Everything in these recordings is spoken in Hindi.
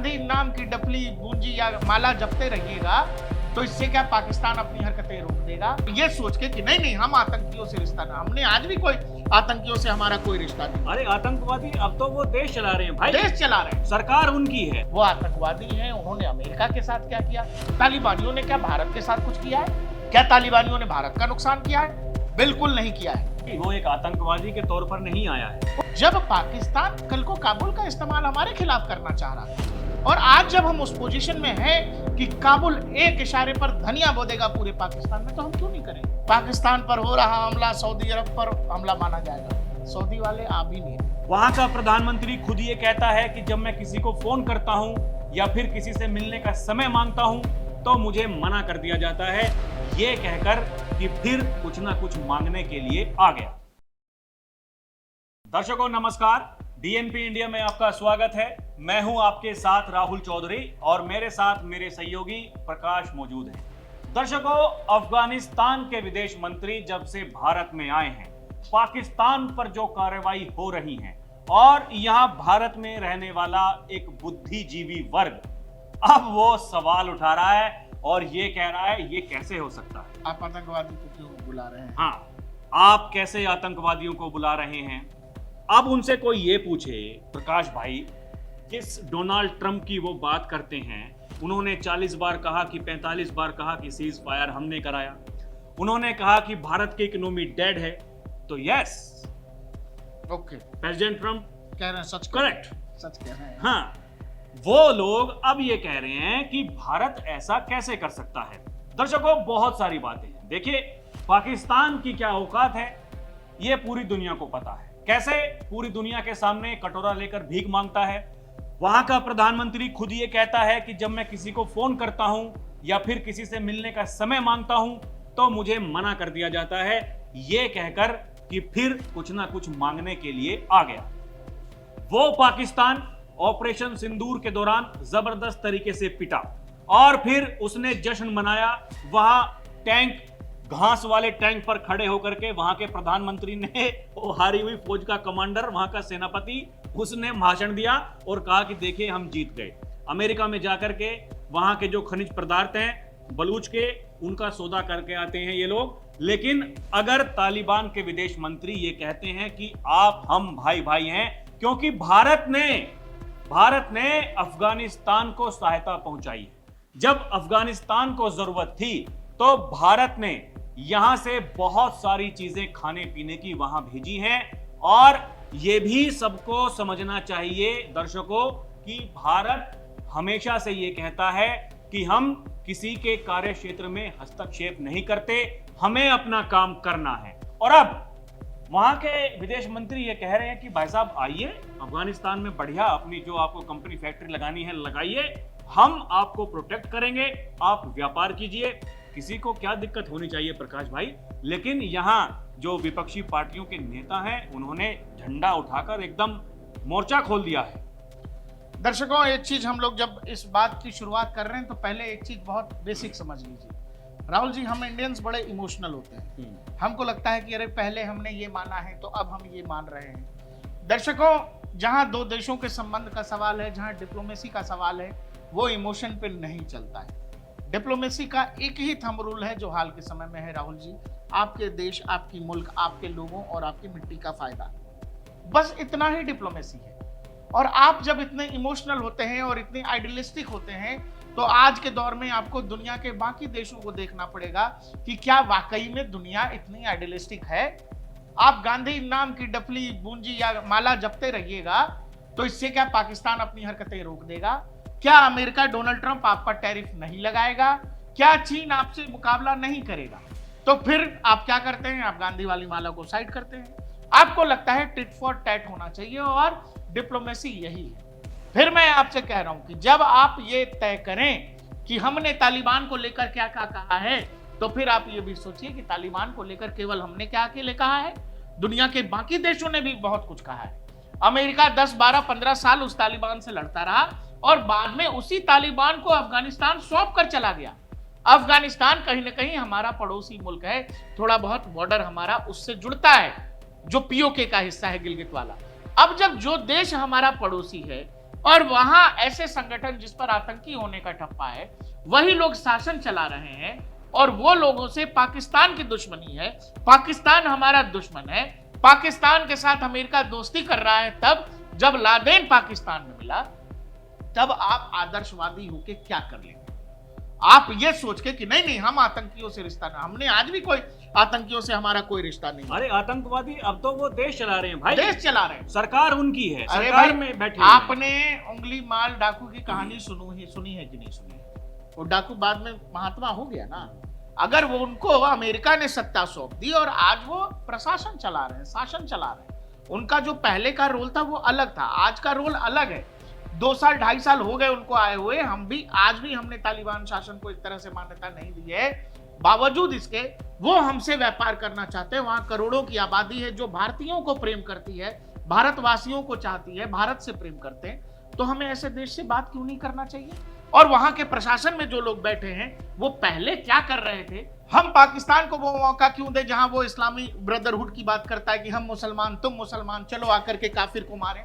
गांधी नाम की डफली गूंजी या माला जपते रहिएगा तो इससे क्या पाकिस्तान अपनी हरकतें रोक देगा, ये सोच के कि नहीं नहीं हम आतंकियों से रिश्ता ना, हमने आज भी कोई आतंकियों से हमारा कोई रिश्ता नहीं। अरे आतंकवादी अब तो वो देश चला रहे हैं भाई, देश चला रहे हैं, सरकार उनकी है। वो आतंकवादी हैं। उन्होंने अमेरिका के साथ क्या किया? तालिबानियों ने क्या भारत के साथ कुछ किया है? क्या तालिबानियों ने भारत का नुकसान किया है? बिल्कुल नहीं किया है। वो एक आतंकवादी के तौर पर नहीं आया है। जब पाकिस्तान कल को काबुल का इस्तेमाल हमारे खिलाफ करना चाह रहा है और आज जब हम उस पोजीशन में हैं कि काबुल एक इशारे पर धनिया बो देगा पूरे पाकिस्तान में, तो हम क्यों नहीं करेंगे? पाकिस्तान पर हो रहा हमला सऊदी अरब पर हमला माना जाएगा? सऊदी वाले आ भी नहीं। वहां का प्रधानमंत्री खुद ये कहता है कि जब मैं किसी को फोन करता हूं या फिर किसी से मिलने का समय मांगता हूं तो मुझे मना कर दिया जाता है, ये कहकर कि फिर कुछ ना कुछ मांगने के लिए आ गया। दर्शकों नमस्कार, डीएनपी इंडिया में आपका स्वागत है। मैं हूं आपके साथ राहुल चौधरी और मेरे साथ मेरे सहयोगी प्रकाश मौजूद हैं। दर्शकों, अफगानिस्तान के विदेश मंत्री जब से भारत में आए हैं, पाकिस्तान पर जो कार्रवाई हो रही है और यहां भारत में रहने वाला एक बुद्धिजीवी वर्ग अब वो सवाल उठा रहा है और ये कह रहा है ये कैसे हो सकता है। आप आतंकवादी को क्यों बुला रहे हैं? हाँ, आप कैसे आतंकवादियों को बुला रहे हैं? अब उनसे कोई ये पूछे, प्रकाश भाई, किस डोनाल्ड ट्रंप की वो बात करते हैं? उन्होंने 40 बार कहा कि 45 बार कहा कि सीज फायर हमने कराया। उन्होंने कहा कि भारत की इकोनॉमी डेड है। तो यस, ओके, प्रेसिडेंट ट्रंप कह रहे हैं सच, करेक्ट, सच कह रहे हैं। हाँ, वो लोग अब ये कह रहे हैं कि भारत ऐसा कैसे कर सकता है। दर्शकों, बहुत सारी बातें हैं। देखिए, पाकिस्तान की क्या औकात है ये पूरी दुनिया को पता है। कैसे पूरी दुनिया के सामने कटोरा लेकर भीख मांगता है। वहां का प्रधानमंत्री खुद ये कहता है कि जब मैं किसी को फोन करता हूं या फिर किसी से मिलने का समय मांगता हूं तो मुझे मना कर दिया जाता है, ये कहकर कि फिर कुछ ना कुछ मांगने के लिए आ गया। वो पाकिस्तान ऑपरेशन सिंदूर के दौरान जबरदस्त तरीके से पिटा और फिर उसने जश्न मनाया। वहां टैंक, घास वाले टैंक पर खड़े होकर के वहां के प्रधानमंत्री ने, वो हारी हुई फौज का कमांडर, वहां का सेनापति, उसने भाषण दिया और कहा कि देखिए हम जीत गए। अमेरिका में जाकर के वहां के जो खनिज पदार्थ हैं बलूच के, उनका सौदा करके आते हैं ये लोग। लेकिन अगर तालिबान के विदेश मंत्री ये कहते हैं कि आप हम भाई भाई हैं, क्योंकि भारत ने अफगानिस्तान को सहायता पहुंचाई। जब अफगानिस्तान को जरूरत थी तो भारत ने यहां से बहुत सारी चीजें खाने पीने की वहां भेजी हैं। और यह भी सबको समझना चाहिए दर्शकों कि भारत हमेशा से यह कहता है कि हम किसी के कार्य क्षेत्र में हस्तक्षेप नहीं करते, हमें अपना काम करना है। और अब वहां के विदेश मंत्री ये कह रहे हैं कि भाई साहब आइए अफगानिस्तान में बढ़िया अपनी जो आपको कंपनी फैक्ट्री लगानी है लगाइए, हम आपको प्रोटेक्ट करेंगे, आप व्यापार कीजिए, किसी को क्या दिक्कत होनी चाहिए प्रकाश भाई। लेकिन यहाँ जो विपक्षी पार्टियों के नेता हैं उन्होंने झंडा उठाकर एकदम मोर्चा खोल दिया है। दर्शकों, एक चीज हम लोग जब इस बात की शुरुआत कर रहे हैं तो पहले एक चीज बहुत बेसिक समझ लीजिए। राहुल जी, हम इंडियंस बड़े इमोशनल होते हैं। हमको लगता है कि अरे पहले हमने ये माना है तो अब हम ये मान रहे हैं। दर्शकों, जहां दो देशों के संबंध का सवाल है, जहां डिप्लोमेसी का सवाल है, वो इमोशन पे नहीं चलता है। डिप्लोमेसी का एक ही थंब रूल है जो हाल के समय में है राहुल जी, आपके देश, आपकी मुल्क, आपके लोगों और आपकी मिट्टी का फायदा। बस इतना ही डिप्लोमेसी है। और आप जब इतने इमोशनल होते हैं और इतने आइडियलिस्टिक होते हैं तो आज के दौर में आपको दुनिया के बाकी देशों को देखना पड़ेगा कि क्या वाकई में दुनिया इतनी आइडियलिस्टिक है। आप गांधी नाम की डफली गूंजी या माला जपते रहिएगा तो इससे क्या पाकिस्तान अपनी हरकतें रोक देगा? क्या अमेरिका, डोनाल्ड ट्रंप आप पर टैरिफ नहीं लगाएगा? क्या चीन आपसे मुकाबला नहीं करेगा? तो फिर आप क्या करते हैं? आप गांधी वाली माला को साइड करते हैं। आपको लगता है टिट फॉर टैट होना चाहिए और डिप्लोमेसी यही है। फिर मैं आपसे कह रहा हूं कि जब आप ये तय करें कि हमने तालिबान को लेकर क्या क्या कहा है, तो फिर आप ये भी सोचिए कि तालिबान को लेकर केवल हमने क्या अकेले कहा है, दुनिया के बाकी देशों ने भी बहुत कुछ कहा है। अमेरिका 10, 12, 15 साल उस तालिबान से लड़ता रहा और बाद में उसी तालिबान को अफगानिस्तान सौंप कर चला गया। अफगानिस्तान कहीं ना कहीं हमारा पड़ोसी मुल्क है, थोड़ा बहुत बॉर्डर हमारा उससे जुड़ता है, जो पीओके का हिस्सा है, गिलगित वाला। अब जब जो देश हमारा पड़ोसी है और वहां ऐसे संगठन जिस पर आतंकी होने का ठप्पा है, वही लोग शासन चला रहे हैं और वो लोगों से पाकिस्तान की दुश्मनी है, पाकिस्तान हमारा दुश्मन है, पाकिस्तान के साथ अमेरिका दोस्ती कर रहा है। तब जब लादेन पाकिस्तान में मिला, तब आप आदर्शवादी होके क्या कर लेंगे? आप ये सोच के कि नहीं नहीं हम आतंकियों से रिश्ता ना, हमने आज भी कोई आतंकियों से हमारा कोई रिश्ता नहीं। अरे आतंकवादी अब तो वो देश चला रहे हैं भाई, देश चला रहे हैं, सरकार उनकी है, अरे सरकार भाई, में बैठे हुए हैं। आपने उंगली माल डाकू की कहानी सुनी है कि नहीं सुनी? वो डाकू बाद में महात्मा हो गया ना। अगर वो उनको अमेरिका ने सत्ता सौंप दी और आज वो प्रशासन चला रहे हैं, शासन चला रहे हैं, उनका जो पहले का रोल था वो अलग था, आज का रोल अलग है। 2 साल 2.5 साल हो गए उनको आए हुए, हम भी आज भी हमने तालिबान शासन को एक तरह से मान्यता नहीं दी है। बावजूद इसके वो हमसे व्यापार करना चाहते हैं। वहां करोड़ों की आबादी है जो भारतीयों को प्रेम करती है, भारतवासियों को चाहती है, भारत से प्रेम करते हैं। तो हमें ऐसे देश से बात क्यों नहीं करना चाहिए? और वहां के प्रशासन में जो लोग बैठे हैं वो पहले क्या कर रहे थे? हम पाकिस्तान को वो मौका क्यों दे जहां वो इस्लामी ब्रदरहुड की बात करता है कि हम मुसलमान तुम मुसलमान, चलो आकर के काफिर को मारें।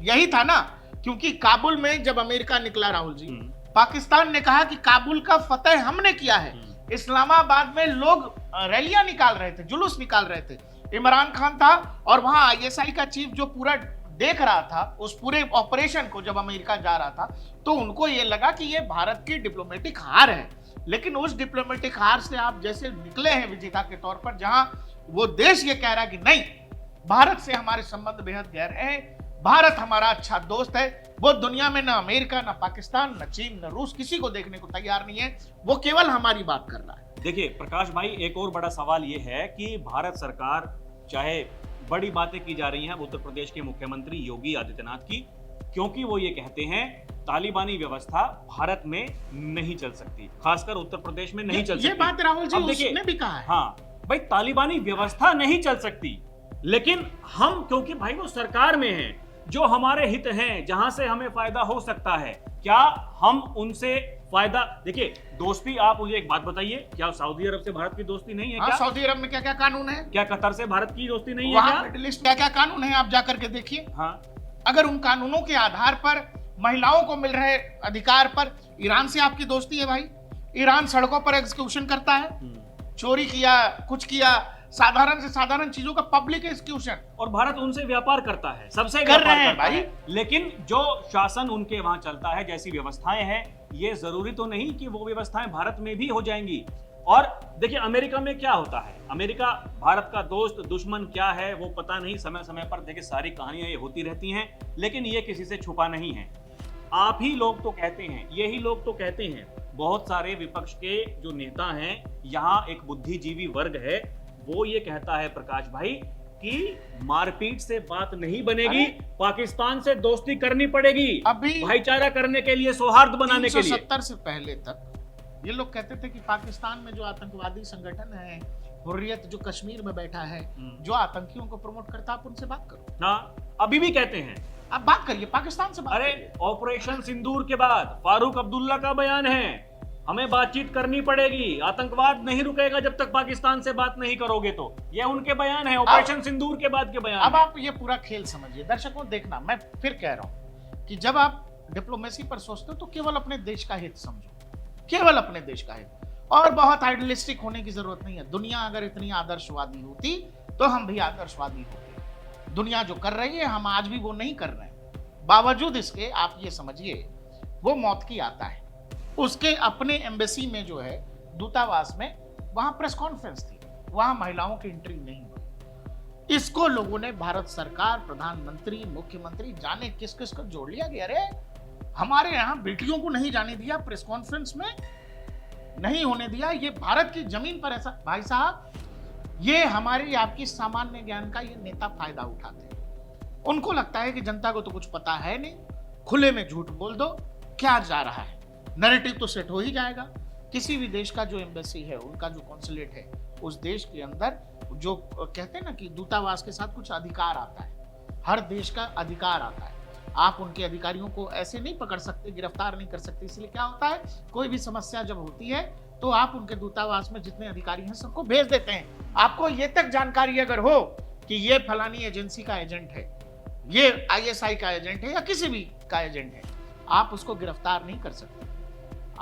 यही था ना, क्योंकि काबुल में जब अमेरिका निकला राहुल जी, पाकिस्तान ने कहा कि काबुल का फतेह हमने किया है। इस्लामाबाद में लोग रैलियां निकाल रहे थे, जुलूस निकाल रहे थे। इमरान खान था और वहां आईएसआई का चीफ जो पूरा देख रहा था उस पूरे ऑपरेशन को, जब अमेरिका जा रहा था तो उनको ये लगा कि ये भारत की डिप्लोमेटिक हार है। लेकिन उस डिप्लोमेटिक हार से आप जैसे निकले हैं विजेता के तौर पर, जहां वो देश ये कह रहा है कि नहीं, भारत से हमारे संबंध बेहद गहरे हैं, भारत हमारा अच्छा दोस्त है, वो दुनिया में ना अमेरिका, ना पाकिस्तान, ना चीन, ना रूस किसी को देखने को तैयार नहीं है, वो केवल हमारी बात कर रहा है। देखिए प्रकाश भाई, एक और बड़ा सवाल ये है कि भारत सरकार, चाहे बड़ी बातें की जा रही हैं उत्तर प्रदेश के मुख्यमंत्री योगी आदित्यनाथ की, क्योंकि वो ये कहते हैं तालिबानी व्यवस्था भारत में नहीं चल सकती, खासकर उत्तर प्रदेश में नहीं चल सकती। ये बात राहुल जी उसने भी कहा है। हाँ भाई, तालिबानी व्यवस्था नहीं चल सकती, लेकिन हम क्योंकि भाई वो सरकार में हैं, जो हमारे हित हैं, जहां से हमें फायदा हो सकता है, क्या हम उनसे फायदा? देखिए दोस्ती, आप मुझे एक बात बताइए, क्या सऊदी अरब से भारत की दोस्ती नहीं है? हाँ, क्या सऊदी अरब में क्या क्या कानून है? क्या कतर से भारत की दोस्ती नहीं है? वहां क्या मिडिल ईस्ट क्या क्या कानून है? आप जाकर के देखिए। हाँ, अगर उन कानूनों के आधार पर महिलाओं को मिल रहे अधिकार पर ईरान से आपकी दोस्ती है भाई, ईरान सड़कों पर एग्जीक्यूशन करता है, चोरी किया, कुछ किया, साधारण से साधारण चीजों का पब्लिक एग्जीक्यूशन, और भारत उनसे व्यापार करता है, सबसे कर रहे व्यापार हैं करता भाई। है। लेकिन जो शासन उनके वहां चलता है, जैसी व्यवस्थाएं हैं, ये जरूरी तो नहीं कि वो व्यवस्थाएं भारत में भी हो जाएंगी। और देखिए अमेरिका में क्या होता है, अमेरिका भारत का दोस्त दुश्मन क्या है वो पता नहीं, समय समय पर देखिए सारी कहानियां ये होती रहती हैं, लेकिन ये किसी से छुपा नहीं है। आप ही लोग तो कहते हैं, यही लोग तो कहते हैं, बहुत सारे विपक्ष के जो नेता हैं, यहाँ एक बुद्धिजीवी वर्ग है, वो ये कहता है प्रकाश भाई कि मारपीट से बात नहीं बनेगी, पाकिस्तान से दोस्ती करनी पड़ेगी, अभी भाईचारा करने के लिए, सौहार्द बनाने के लिए। 370 से पहले तक ये लोग कहते थे कि पाकिस्तान में जो आतंकवादी संगठन है, हुर्रियत जो कश्मीर में बैठा है, जो आतंकियों को प्रमोट करता है, आप उनसे बात करो। हाँ, अभी भी कहते हैं, आप बात करिए, पाकिस्तान से बात अरे करिए। ऑपरेशन सिंदूर के बाद फारूक अब्दुल्ला का बयान है, हमें बातचीत करनी पड़ेगी, आतंकवाद नहीं रुकेगा जब तक पाकिस्तान से बात नहीं करोगे। तो ये उनके बयान है, ऑपरेशन सिंदूर के बाद के बयान। अब आप ये पूरा खेल समझिए, दर्शकों देखना, मैं फिर कह रहा हूं कि जब आप डिप्लोमेसी पर सोचते हो तो केवल अपने देश का हित समझो, केवल अपने देश का हित, और बहुत आइडियलिस्टिक होने की जरूरत नहीं है। दुनिया अगर इतनी आदर्शवादी होती तो हम भी आदर्शवादी होते। दुनिया जो कर रही है हम आज भी वो नहीं कर रहे हैं। बावजूद इसके आप ये समझिए, वो मौत की आता है, उसके अपने एम्बेसी में जो है, दूतावास में, वहां प्रेस कॉन्फ्रेंस थी, वहां महिलाओं की एंट्री नहीं हुई। इसको लोगों ने, भारत सरकार, प्रधानमंत्री, मुख्यमंत्री, जाने किस किस को जोड़ लिया कि अरे हमारे यहाँ बेटियों को नहीं जाने दिया, प्रेस कॉन्फ्रेंस में नहीं होने दिया, ये भारत की जमीन पर ऐसा। भाई साहब, ये हमारी आपकी सामान्य ज्ञान का ये नेता फायदा उठाते हैं। उनको लगता है कि जनता को तो कुछ पता है नहीं, खुले में झूठ बोल दो, क्या जा रहा है, नैरेटिव तो सेट हो ही जाएगा। किसी भी देश का जो एम्बेसी है, उनका जो कॉन्सुलेट है, उस देश के अंदर जो कहते हैं ना कि दूतावास के साथ कुछ अधिकार आता है, हर देश का अधिकार आता है। आप उनके अधिकारियों को ऐसे नहीं पकड़ सकते, गिरफ्तार नहीं कर सकते। इसलिए क्या होता है, कोई भी समस्या जब होती है तो आप उनके दूतावास में जितने अधिकारी हैं सबको भेज देते हैं। आपको ये तक जानकारी अगर हो कि ये फलानी एजेंसी का एजेंट है, ये आईएसआई का एजेंट है, या किसी भी का एजेंट है, आप उसको गिरफ्तार नहीं कर सकते,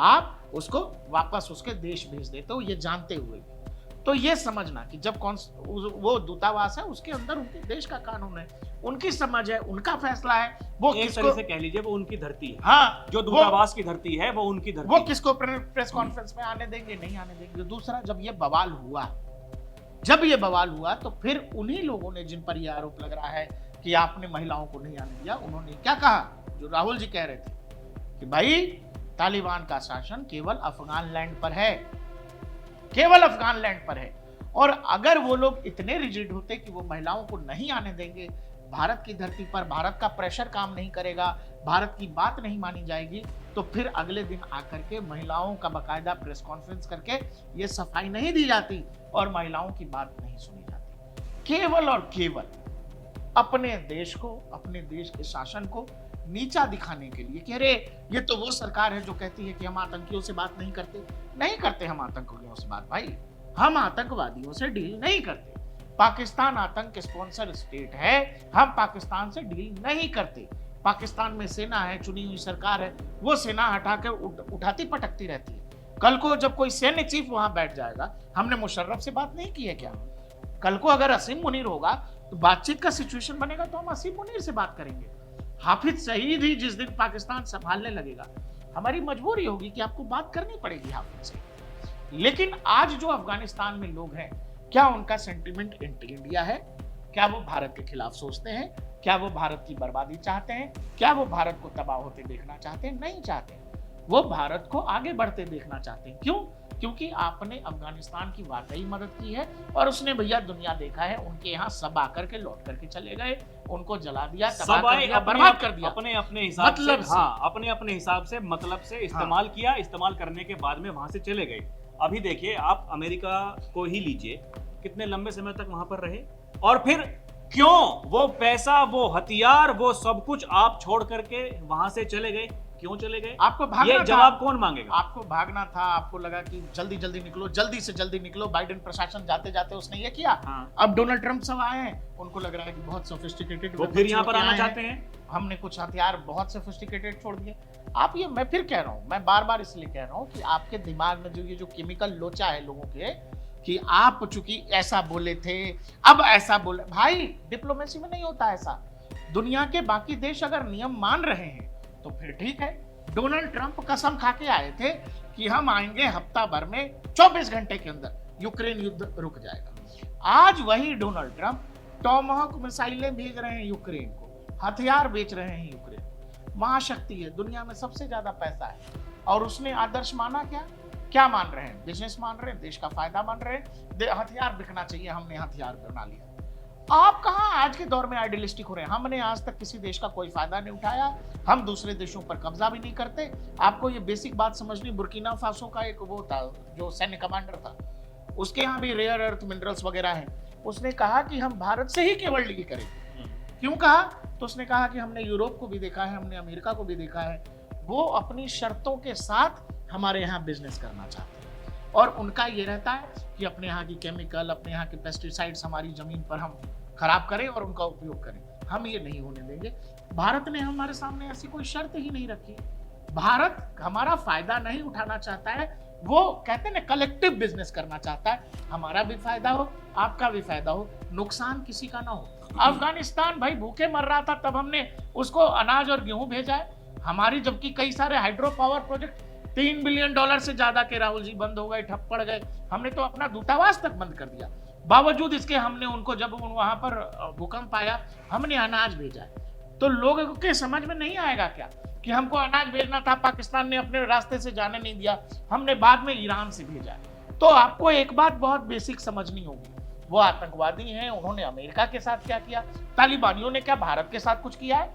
आप उसको वापस उसके देश भेज देते हो, ये जानते हुए भी। तो ये समझना कि जब वो दूतावास है उसके अंदर उनके देश का कानून है, उनकी समझ है, उनका फैसला है, वो एक किसको, तरह से कह लीजिए वो उनकी धरती है। हाँ, जो दूतावास की धरती है वो उनकी धरती वो है। किसको प्रेस कॉन्फ्रेंस में आने देंगे, नहीं आने देंगे। दूसरा, जब ये बवाल हुआ तो फिर उन्हीं लोगों ने, जिन पर ये आरोप लग रहा है कि आपने महिलाओं को नहीं आने दिया, उन्होंने क्या कहा, जो राहुल जी कह रहे थे कि भाई तालिबान का शासन केवल अफगान लैंड पर है, केवल अफगान लैंड पर है। और अगर वो लोग इतने रिजिड होते कि वो महिलाओं को नहीं आने देंगे भारत की धरती पर, भारत का प्रेशर काम नहीं करेगा, भारत की बात नहीं मानी जाएगी, तो फिर अगले दिन आकर के महिलाओं का बकायदा प्रेस कॉन्फ्रेंस करके ये सफाई नहीं दी जाती और महिलाओं की बात नहीं सुनी जाती। केवल और केवल अपने देश को, अपने देश के शासन को नीचा दिखाने के लिए कि अरे ये तो वो सरकार है जो कहती है कि हम आतंकियों से बात नहीं करते हम आतंकियों से बात, भाई हम आतंकवादियों से डील नहीं करते। पाकिस्तान आतंक स्पॉन्सर स्टेट है, हम पाकिस्तान से डील नहीं करते। पाकिस्तान में सेना है, चुनी हुई सरकार है, वो सेना हटा के उठाती पटकती रहती है। कल को जब कोई सैन्य चीफ वहां बैठ जाएगा, हमने मुशर्रफ से बात नहीं की है क्या? कल को अगर असीम मुनीर होगा तो बातचीत का सिचुएशन बनेगा तो हम असीम मुनीर से बात करेंगे। हाफिज सईद ही जिस दिन पाकिस्तान संभालने लगेगा, हमारी मजबूरी होगी कि आपको बात करनी पड़ेगी हाफिज से। लेकिन आज जो अफगानिस्तान में लोग हैं, क्या उनका सेंटिमेंट एंटी इंडिया है? क्या वो भारत के खिलाफ सोचते हैं? क्या वो भारत की बर्बादी चाहते हैं? क्या वो भारत को तबाह होते देखना चाहते हैं? नहीं चाहते। वो भारत को आगे बढ़ते देखना चाहते हैं। क्यों? क्योंकि आपने अफगानिस्तान की वाकई मदद की है और उसने भैया दुनिया देखा है, उनके यहाँ सब आकर के लौट करके चले गए, उनको जला दिया, तबाह कर दिया, बर्बाद कर दिया, अपने अपने हिसाब मतलब से, हाँ, अपने अपने हिसाब से, मतलब से इस्तेमाल किया, इस्तेमाल करने के बाद में वहां से चले गए। अभी देखिए, आप अमेरिका को ही लीजिए, कितने लंबे समय तक वहां पर रहे, और फिर क्यों वो पैसा, वो हथियार, वो सब कुछ आप छोड़ करके वहां से चले गए? क्यों चले गए? आपको भागना ये जवाब कौन मांगेगा? आपको भागना था, आपको लगा कि जल्दी जल्दी निकलो, जल्दी से जल्दी निकलो। बाइडेन प्रशासन जाते जाते उसने ये किया। हाँ। अब डोनाल्ड ट्रंप सब आए हैं, उनको लग रहा है कि बहुत सोफिस्टिकेटेड, वो फिर यहाँ पर आना चाहते हैं। हमने कुछ हथियार बहुत सोफिस्टिकेटेड छोड़ दिए। आप ये, मैं फिर कह रहा हूँ, मैं बार बार इसलिए कह रहा हूँ कि आपके दिमाग में जो ये जो केमिकल लोचा है लोगों के, कि आप चूंकि ऐसा बोले थे अब ऐसा बोले, भाई डिप्लोमेसी में नहीं होता ऐसा। दुनिया के बाकी देश अगर नियम मान रहे हैं तो फिर ठीक है। डोनाल्ड ट्रंप कसम खा के आए थे कि हम आएंगे हफ्ता भर में, 24 घंटे के अंदर यूक्रेन युद्ध रुक जाएगा। आज वही डोनाल्ड ट्रंप टॉमहॉक मिसाइलें भेज रहे हैं यूक्रेन को, हथियार बेच रहे हैं यूक्रेन। महाशक्ति है, दुनिया में सबसे ज्यादा पैसा है, और उसने आदर्श माना क्या मान रहे हैं? बिजनेस मान रहे हैं, देश का फायदा मान रहे हैं, हथियार बिकना चाहिए, हमने हथियार बना लिया। आप कहां आज के दौर में आइडियलिस्टिक हो रहे हैं? हमने आज तक किसी देश का कोई फायदा नहीं उठाया, हम दूसरे देशों पर कब्जा भी नहीं करते। आपको ये बेसिक बात समझनी, बुर्किना फासो का एक वो था जो सैन्य कमांडर था, उसके यहाँ भी रेयर अर्थ मिनरल्स वगैरह हैं। उसने कहा कि हम भारत से ही केवल डील करेंगे। क्यों कहा? तो उसने कहा कि हमने यूरोप को भी देखा है, हमने अमेरिका को भी देखा है, वो अपनी शर्तों के साथ हमारे यहाँ बिजनेस करना चाहते हैं, और उनका ये रहता है कि अपने यहाँ की केमिकल, अपने यहाँ के पेस्टिसाइड्स हमारी जमीन पर हम खराब करें और उनका उपयोग करें। हम ये नहीं होने देंगे। भारत ने हमारे सामने ऐसी कोई शर्त ही नहीं रखी। भारत हमारा फायदा नहीं उठाना चाहता है, वो कहते हैं ना कलेक्टिव बिजनेस करना चाहता है, हमारा भी फायदा हो, आपका भी फायदा हो, नुकसान किसी का ना हो। अफगानिस्तान भाई भूखे मर रहा था, तब हमने उसको अनाज और गेहूं भेजा है। हमारी जबकि कई सारे हाइड्रो पावर प्रोजेक्ट $3 बिलियन से ज्यादा के राहुल जी बंद हो गए, ठप पड़ गए। हमने तो अपना दूतावास तक बंद कर दिया। बावजूद इसके हमने उनको, जब वहां पर भूकंप आया, हमने अनाज भेजा है। तो लोगों के समझ में नहीं आएगा क्या कि हमको अनाज भेजना था, पाकिस्तान ने अपने रास्ते से जाने नहीं दिया, हमने बाद में ईरान से भेजा है। तो आपको एक बात बहुत बेसिक समझनी होगी, वो आतंकवादी हैं, उन्होंने अमेरिका के साथ क्या किया? तालिबानियों ने क्या भारत के साथ कुछ किया है?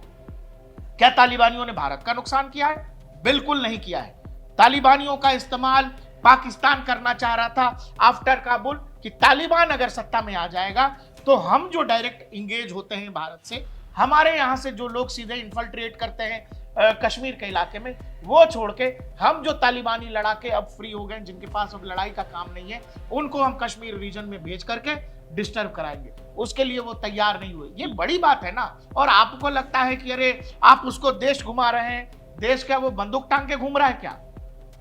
क्या तालिबानियों ने भारत का नुकसान किया है? बिल्कुल नहीं किया है। तालिबानियों का इस्तेमाल पाकिस्तान करना चाह रहा था आफ्टर काबुल, कि तालिबान अगर सत्ता में आ जाएगा तो हम जो डायरेक्ट इंगेज होते हैं भारत से, हमारे यहाँ से जो लोग सीधे इन्फिल्ट्रेट करते हैं कश्मीर के इलाके में, वो छोड़ के हम जो तालिबानी लड़ाके अब फ्री हो गए, जिनके पास अब लड़ाई का काम नहीं है, उनको हम कश्मीर रीजन में भेज करके डिस्टर्ब कराएंगे, उसके लिए वो तैयार नहीं हुए। ये बड़ी बात है ना। और आपको लगता है कि अरे आप उसको देश घुमा रहे हैं, देश क्या वो बंदूक टांग के घूम रहा है क्या?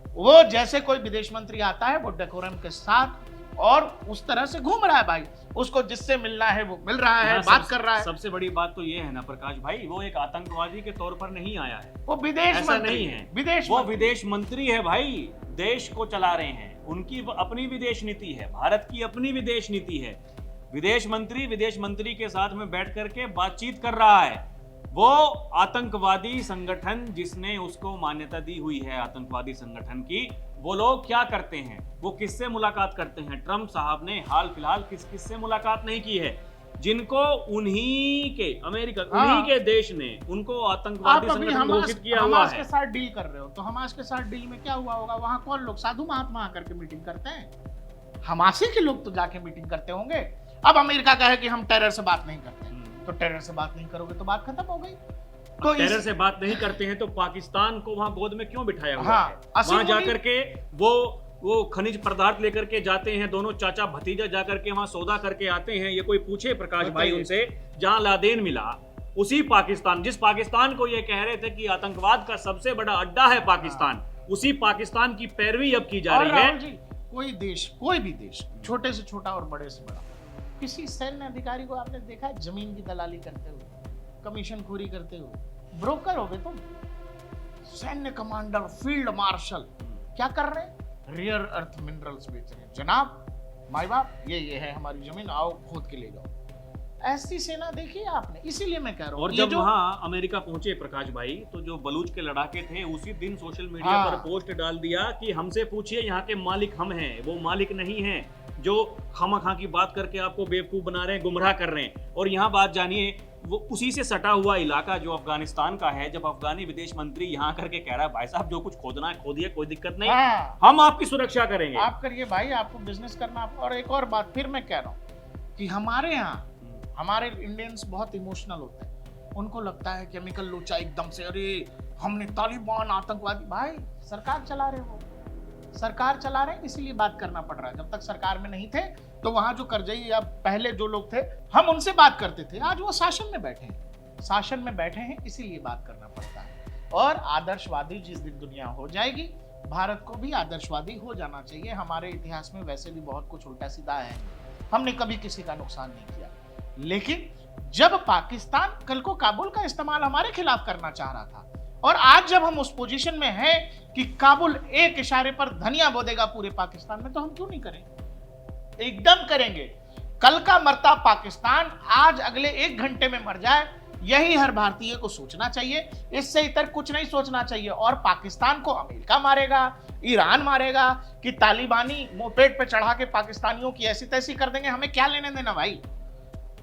वो जैसे कोई विदेश मंत्री आता है वो डेकोरम के साथ और उस तरह से घूम रहा है भाई, उसको जिससे मिलना है वो मिल रहा है, बात कर रहा है। सबसे बड़ी बात तो ये है ना प्रकाश भाई, वो एक आतंकवादी के तौर पर नहीं आया है, वो विदेश ऐसा मंत्री नहीं है, वो विदेश मंत्री है भाई, देश को चला रहे हैं, उनकी अपनी विदेश नीति है, भारत की अपनी विदेश नीति है। विदेश मंत्री के साथ में बैठ करके बातचीत कर रहा है। वो आतंकवादी संगठन जिसने उसको मान्यता दी हुई है आतंकवादी संगठन की, वो लोग क्या करते हैं, वो किससे मुलाकात करते हैं? ट्रंप साहब ने हाल फिलहाल किससे मुलाकात नहीं की है? जिनको उन्हीं के अमेरिका, उन्हीं के देश ने उनको आतंकवादी संगठन घोषित किया हुआ है। हमास के साथ डील कर रहे हो तो हमास के साथ डील में क्या हुआ होगा? वहां कौन लोग साधु महात्मा आकर के मीटिंग करते हैं? हमासी के लोग तो जाके मीटिंग करते होंगे। अब अमेरिका कहे कि हम टेरर से बात नहीं करते, तो टेरर से बात नहीं करोगे तो बात खत्म हो गई। तो टेरर से बात नहीं करते हैं तो पाकिस्तान को वहां गोद में क्यों बिठाया हुआ है? वहां जाकर के वो खनिज पदार्थ लेकर के जाते हैं, दोनों चाचा भतीजा जाकर के वहां सौदा करके आते हैं। ये कोई पूछे प्रकाश भाई उनसे, जहां लादेन मिला उसी पाकिस्तान, जिस पाकिस्तान को ये कह रहे थे कि आतंकवाद का सबसे बड़ा अड्डा है पाकिस्तान, उसी पाकिस्तान की पैरवी अब की जा रही है। कोई देश, कोई भी देश, छोटे से छोटा और बड़े से बड़ा, किसी सैन्य अधिकारी को आपने देखा है जमीन की दलाली करते हुए, कमीशन खोरी करते हुए? ब्रोकर हो गए तुम। सैन्य कमांडर, फील्ड मार्शल क्या कर रहे हैं? रेयर अर्थ मिनरल्स बेच रहे हैं। जनाब माई बाप, ये है हमारी जमीन, आओ खोद के ले जाओ। ऐसी सेना देखी है आपने? इसीलिए मैं कह रहा हूँ। और जब वहां अमेरिका पहुंचे प्रकाश भाई, तो जो बलूच के लड़ाके थे उसी दिन सोशल मीडिया पर पोस्ट डाल दिया कि हमसे पूछिए, यहाँ के मालिक हम हैं, वो मालिक नहीं हैं जो खामखा की बात करके आपको बेवकूफ बना रहे हैं, गुमराह कर रहे हैं। और यहाँ बात जानिए, वो उसी से सटा हुआ इलाका जो अफगानिस्तान का है, जब अफगानी विदेश मंत्री यहाँ करके कह रहा है भाई साहब जो कुछ खोदना है खोदिए, कोई दिक्कत नहीं, हम आपकी सुरक्षा करेंगे, आप करिए भाई, आपको बिजनेस करना। और एक और बात फिर मैं कह रहा हूँ कि हमारे यहाँ हमारे इंडियंस बहुत इमोशनल होते हैं। उनको लगता है केमिकल लोचा एकदम से, अरे हमने तालिबान आतंकवादी। भाई सरकार चला रहे हो, सरकार चला रहे हैं, इसीलिए बात करना पड़ रहा है। जब तक सरकार में नहीं थे तो वहां जो करजई या पहले जो लोग थे हम उनसे बात करते थे, आज वो शासन में बैठे हैं, शासन में बैठे हैं, इसीलिए बात करना पड़ता है। और आदर्शवादी जिस दिन दुनिया हो जाएगी, भारत को भी आदर्शवादी हो जाना चाहिए। हमारे इतिहास में वैसे भी बहुत कुछ उल्टा सीधा है, हमने कभी किसी का नुकसान नहीं किया। लेकिन जब पाकिस्तान कल को काबुल का इस्तेमाल हमारे खिलाफ करना चाह रहा था, और आज जब हम उस पोजीशन में हैं कि काबुल एक इशारे पर धनिया बो देगा पूरे पाकिस्तान में, तो हम क्यों नहीं करेंगे? एकदम करेंगे। कल का मरता पाकिस्तान आज अगले 1 घंटे में मर जाए, यही हर भारतीय को सोचना चाहिए। इससे इतर कुछ नहीं सोचना चाहिए। और पाकिस्तान को अमेरिका मारेगा, ईरान मारेगा कि तालिबानी मोपेड पे चढ़ा के पाकिस्तानियों की ऐसी तैसी कर देंगे, हमें क्या लेने देना भाई?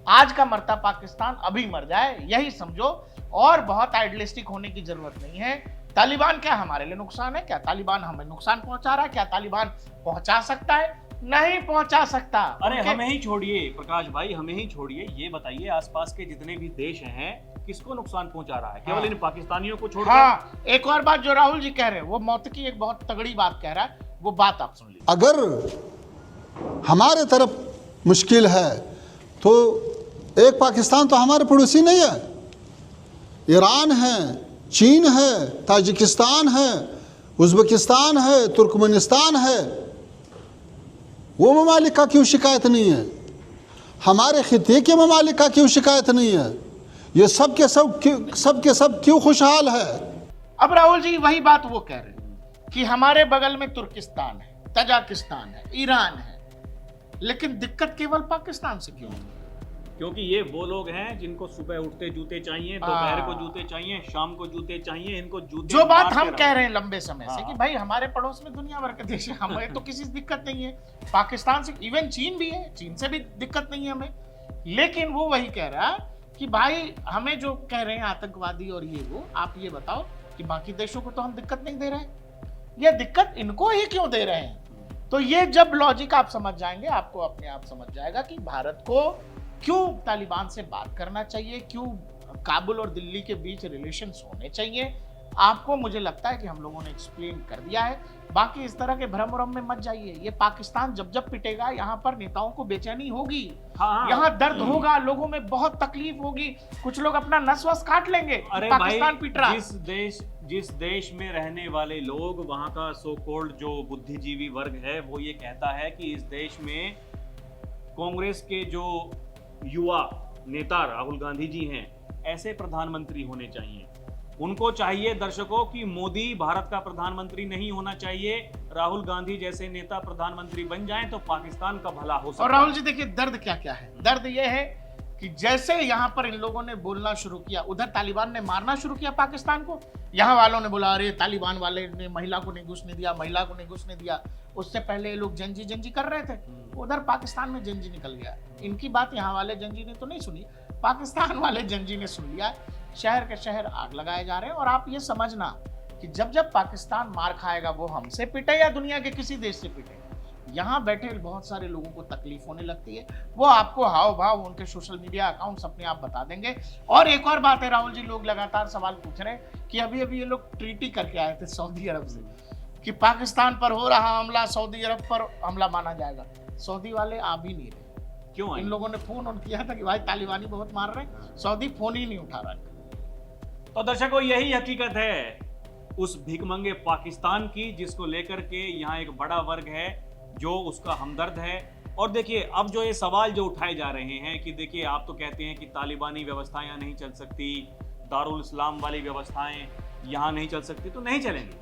आज का मरता पाकिस्तान अभी मर जाए, यही समझो। और बहुत आइडियलिस्टिक होने की जरूरत नहीं है। तालिबान क्या हमारे लिए नुकसान है? क्या तालिबान हमें नुकसान पहुंचा रहा है? क्या तालिबान पहुंचा सकता है? नहीं पहुंचा सकता। अरे हमें ही छोड़िए प्रकाश भाई, हमें ही छोड़िए, ये बताइए आसपास के जितने भी देश हैं किसको नुकसान पहुंचा रहा है? केवल इन पाकिस्तानियों को छोड़कर। हाँ, एक और बात जो राहुल जी कह रहे हैं, वो मौत की एक बहुत तगड़ी बात कह रहा है, वो बात आप सुन लीजिए। अगर हमारे तरफ मुश्किल है तो एक पाकिस्तान तो हमारे पड़ोसी नहीं है, ईरान है, चीन है, ताजिकिस्तान है, उज़्बेकिस्तान है, तुर्कमेनिस्तान है। वो ममालिक का क्यों शिकायत नहीं है? हमारे खिते के ममालिक का क्यों शिकायत नहीं है? ये सब के सब क्यों खुशहाल है? अब राहुल जी वही बात वो कह रहे हैं कि हमारे बगल में तुर्किस्तान है, तजाकिस्तान है, ईरान है, लेकिन दिक्कत केवल पाकिस्तान से क्यों? क्योंकि ये वो लोग हैं जिनको सुबह उठते जूते चाहिए, दोपहर को जूते चाहिए, शाम को जूते चाहिए, इनको जूते। जो बात हम कह रहे हैं लंबे समय से कि भाई हमारे पड़ोस में दुनिया भर के देश है, हमें तो किसी से दिक्कत नहीं है। पाकिस्तान से, इवन चीन भी है, चीन से भी दिक्कत नहीं है हमें। लेकिन वो वही कह रहा है कि भाई हमें जो कह रहे हैं आतंकवादी और ये वो, आप ये बताओ कि बाकी देशों को तो हम दिक्कत नहीं दे रहे हैं, ये दिक्कत इनको ही क्यों दे रहे हैं? तो ये जब लॉजिक आप समझ जाएंगे, आपको अपने आप समझ जाएगा कि भारत को क्यों तालिबान से बात करना चाहिए, क्यों काबुल और दिल्ली के बीच रिलेशंस होने चाहिए। आपको मुझे लगता है कि हम लोगों ने एक्सप्लेन कर दिया है। बाकी इस तरह के भ्रम में मत जाइए। ये पाकिस्तान जब जब पिटेगा यहाँ पर नेताओं को बेचैनी होगी, हाँ। यहाँ दर्द होगा, लोगों में बहुत तकलीफ होगी, कुछ लोग अपना नस वस काट लेंगे। अरे पाकिस्तान भाई, पिट रहा। जिस देश में रहने वाले लोग, वहां का सो कॉल्ड जो बुद्धिजीवी वर्ग है, वो ये कहता है कि इस देश में कांग्रेस के जो युवा नेता राहुल गांधी जी हैं, ऐसे प्रधानमंत्री होने चाहिए। उनको चाहिए दर्शकों कि मोदी भारत का प्रधानमंत्री नहीं होना चाहिए, राहुल गांधी जैसे नेता प्रधानमंत्री बन जाएं तो पाकिस्तान का भला हो सकता है। और राहुल जी देखिए दर्द क्या क्या है। दर्द यह है कि जैसे यहाँ पर इन लोगों ने बोलना शुरू किया, उधर तालिबान ने मारना शुरू किया पाकिस्तान को। यहाँ वालों ने बोला अरे तालिबान वाले ने महिला को नहीं घुसने दिया, महिला को नहीं घुसने दिया। उससे पहले ये लोग जंजी कर रहे थे, उधर पाकिस्तान में जंजी निकल गया। इनकी बात यहाँ वाले जंजी ने तो नहीं सुनी, पाकिस्तान वाले जंजी ने सुन लिया। शहर के शहर आग लगाए जा रहे हैं। और आप ये समझना कि जब जब पाकिस्तान मार खाएगा, वो हमसे पिटे या दुनिया के किसी देश से पिटे, यहाँ बैठे बहुत सारे लोगों को तकलीफ होने लगती है। वो आपको हाव भाव उनके सोशल मीडिया अकाउंट्स अपने आप बता देंगे। और एक और बात है राहुल जी, लोग लगातार सवाल पूछ रहे हैं कि अभी ये लोग ट्रीटी करके आए थे सऊदी अरब से कि पाकिस्तान पर हो रहा हमला सऊदी अरब पर हमला माना जाएगा। सऊदी वाले आ भी नहीं रहे। क्यों? इन लोगों ने फोन किया था कि भाई तालिबानी बहुत मार रहे हैं, सऊदी फोन ही नहीं उठा रहा है। तो दर्शकों, यही हकीकत है उस भिखमंगे पाकिस्तान की, जिसको लेकर के यहाँ एक बड़ा वर्ग है जो उसका हमदर्द है। और देखिए, अब जो ये सवाल जो उठाए जा रहे हैं कि देखिए, आप तो कहते हैं कि तालिबानी व्यवस्थाएं यहाँ नहीं चल सकती, दारुल इस्लाम वाली व्यवस्थाएं यहाँ नहीं चल सकती, तो नहीं चलेंगी।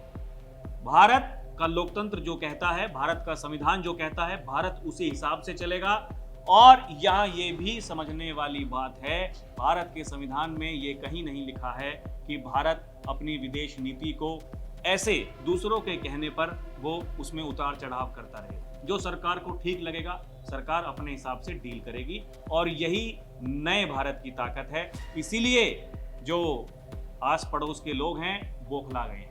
भारत का लोकतंत्र जो कहता है, भारत का संविधान जो कहता है, भारत उसी हिसाब से चलेगा। और यहाँ ये भी समझने वाली बात है, भारत के संविधान में ये कहीं नहीं लिखा है कि भारत अपनी विदेश नीति को ऐसे दूसरों के कहने पर वो उसमें उतार चढ़ाव करता रहे। जो सरकार को ठीक लगेगा, सरकार अपने हिसाब से डील करेगी। और यही नए भारत की ताकत है। इसीलिए जो आस पड़ोस के लोग हैं बौखला गए हैं।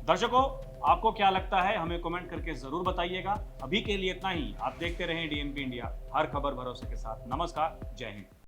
दर्शकों, आपको क्या लगता है, हमें कमेंट करके जरूर बताइएगा। अभी के लिए इतना ही। आप देखते रहें DNP इंडिया, हर खबर भरोसे के साथ। नमस्कार, जय हिंद।